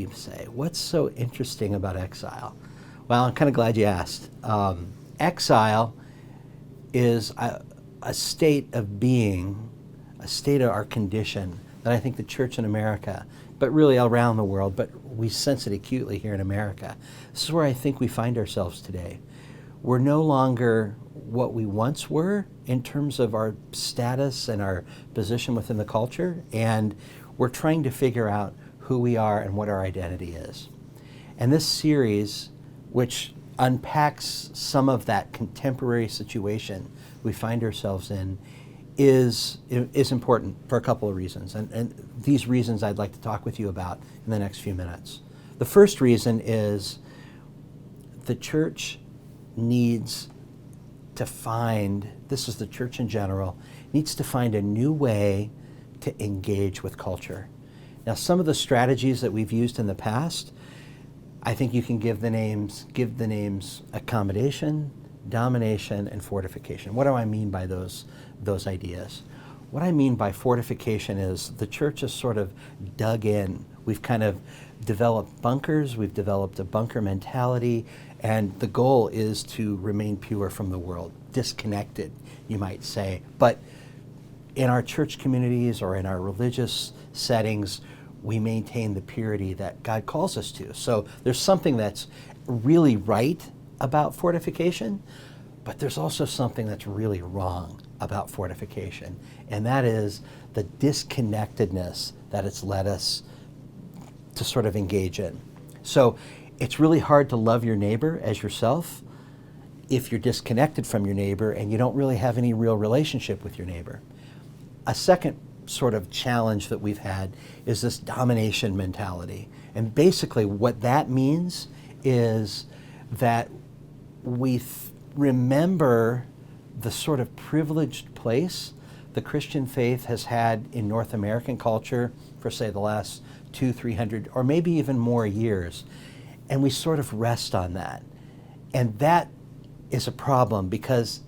you say? What's so interesting about exile? Well, I'm kind of glad you asked. Exile is a state of being, a state of our condition that I think the church in America, but really around the world, but we sense it acutely here in America. This is where I think we find ourselves today. We're no longer what we once were in terms of our status and our position within the culture, and we're trying to figure out who we are and what our identity is. And this series, which unpacks some of that contemporary situation we find ourselves in, is important for a couple of reasons. And these reasons I'd like to talk with you about in the next few minutes. The first reason is the church needs to find, this is the church in general, needs to find a new way to engage with culture. Now, some of the strategies that we've used in the past, I think you can give the names accommodation, domination, and fortification. What do I mean by those ideas? What I mean by fortification is the church has sort of dug in. We've kind of developed bunkers, we've developed a bunker mentality, and the goal is to remain pure from the world, disconnected, you might say. But in our church communities or in our religious settings, we maintain the purity that God calls us to. So there's something that's really right about fortification, but there's also something that's really wrong about fortification, and that is the disconnectedness that it's led us to sort of engage in. So it's really hard to love your neighbor as yourself if you're disconnected from your neighbor and you don't really have any real relationship with your neighbor. A second sort of challenge that we've had is this domination mentality. And basically what that means is that we remember the sort of privileged place the Christian faith has had in North American culture for, say, the last 200-300 or maybe even more years. And we sort of rest on that. And that is a problem because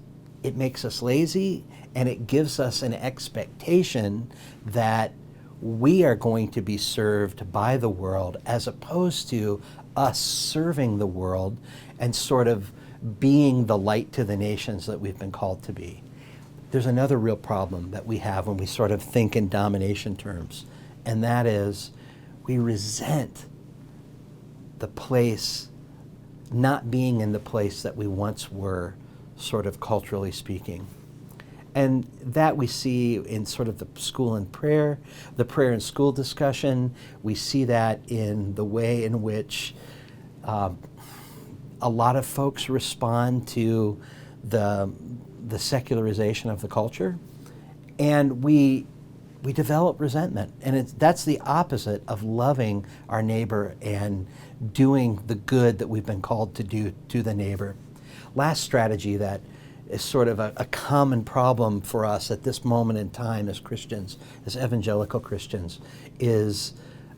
it makes us lazy and it gives us an expectation that we are going to be served by the world as opposed to us serving the world and sort of being the light to the nations that we've been called to be. There's another real problem that we have when we sort of think in domination terms, and that is we resent the place, not being in the place that we once were, sort of culturally speaking. And that we see in sort of the school and prayer, the prayer and school discussion. We see that in the way in which a lot of folks respond to the secularization of the culture. And we develop resentment. And that's the opposite of loving our neighbor and doing the good that we've been called to do to the neighbor. Last strategy that is sort of a common problem for us at this moment in time as Christians, as evangelical Christians, is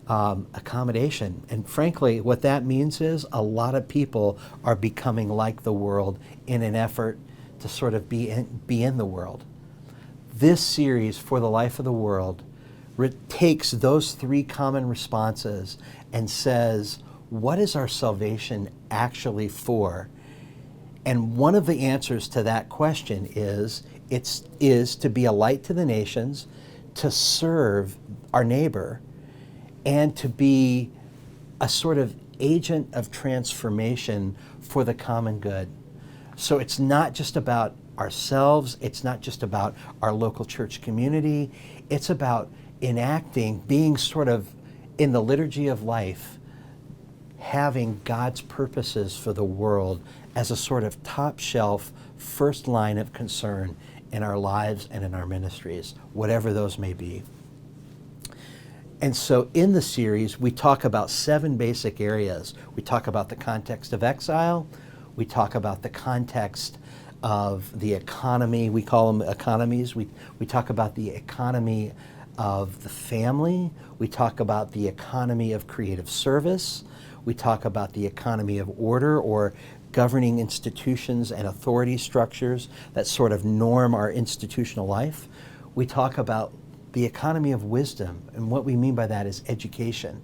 accommodation. And frankly, what that means is a lot of people are becoming like the world in an effort to sort of be in the world. This series, For the Life of the World, takes those three common responses and says, what is our salvation actually for? And one of the answers to that question is to be a light to the nations, to serve our neighbor, and to be a sort of agent of transformation for the common good. So it's not just about ourselves, it's not just about our local church community, it's about enacting, being sort of in the liturgy of life, having God's purposes for the world as a sort of top shelf, first line of concern in our lives and in our ministries, whatever those may be. And so in the series, we talk about 7 basic areas. We talk about the context of exile. We talk about the context of the economy. We call them economies. We talk about the economy of the family. We talk about the economy of creative service. We talk about the economy of order, or governing institutions and authority structures that sort of norm our institutional life. We talk about the economy of wisdom, and what we mean by that is education.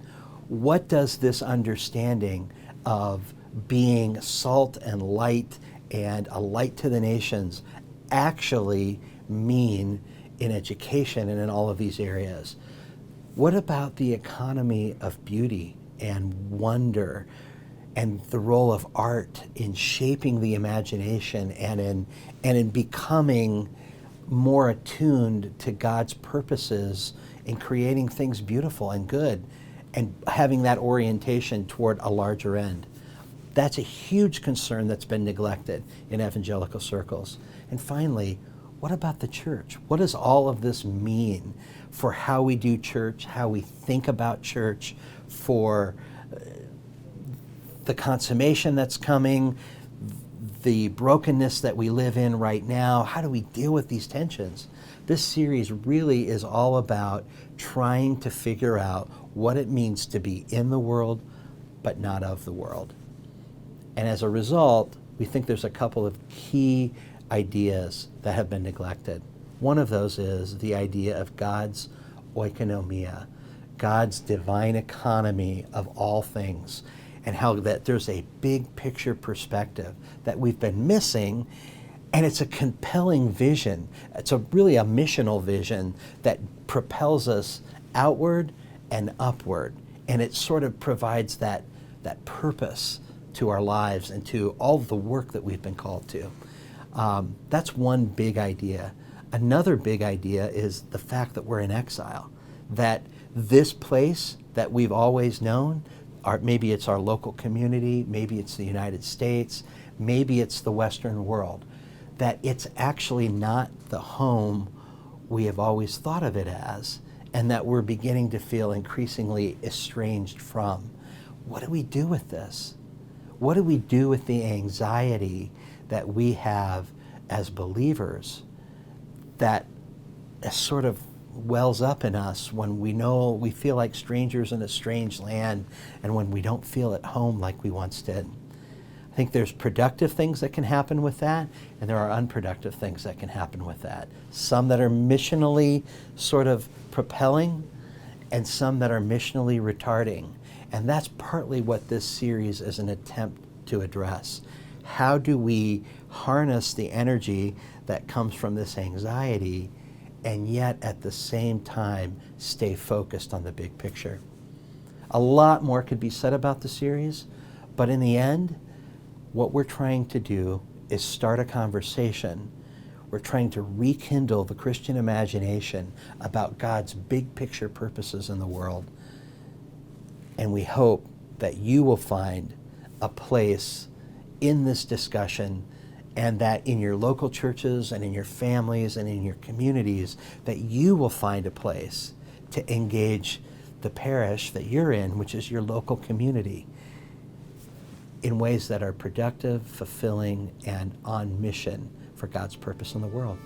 What does this understanding of being salt and light and a light to the nations actually mean in education and in all of these areas? What about the economy of beauty and wonder and the role of art in shaping the imagination and in becoming more attuned to God's purposes in creating things beautiful and good and having that orientation toward a larger end? That's a huge concern that's been neglected in evangelical circles. And finally, what about the church? What does all of this mean for how we do church, how we think about church, for the consummation that's coming, the brokenness that we live in right now? How do we deal with these tensions? This series really is all about trying to figure out what it means to be in the world, but not of the world. And as a result, we think there's a couple of key ideas that have been neglected. One of those is the idea of God's oikonomia, God's divine economy of all things, and how that there's a big picture perspective that we've been missing, and it's a compelling vision. It's really a missional vision that propels us outward and upward, and it sort of provides that purpose to our lives and to all the work that we've been called to. That's one big idea. Another big idea is the fact that we're in exile, that this place that we've always known, maybe it's our local community, maybe it's the United States, maybe it's the Western world, that it's actually not the home we have always thought of it as, and that we're beginning to feel increasingly estranged from. What do we do with this? What do we do with the anxiety that we have as believers that sort of wells up in us when we feel like strangers in a strange land and when we don't feel at home like we once did? I think there's productive things that can happen with that, and there are unproductive things that can happen with that. Some that are missionally sort of propelling, and some that are missionally retarding. And that's partly what this series is an attempt to address. How do we harness the energy that comes from this anxiety and yet at the same time stay focused on the big picture? A lot more could be said about the series, but in the end, what we're trying to do is start a conversation. We're trying to rekindle the Christian imagination about God's big picture purposes in the world. And we hope that you will find a place in this discussion, and that in your local churches and in your families and in your communities, that you will find a place to engage the parish that you're in, which is your local community, in ways that are productive, fulfilling, and on mission for God's purpose in the world.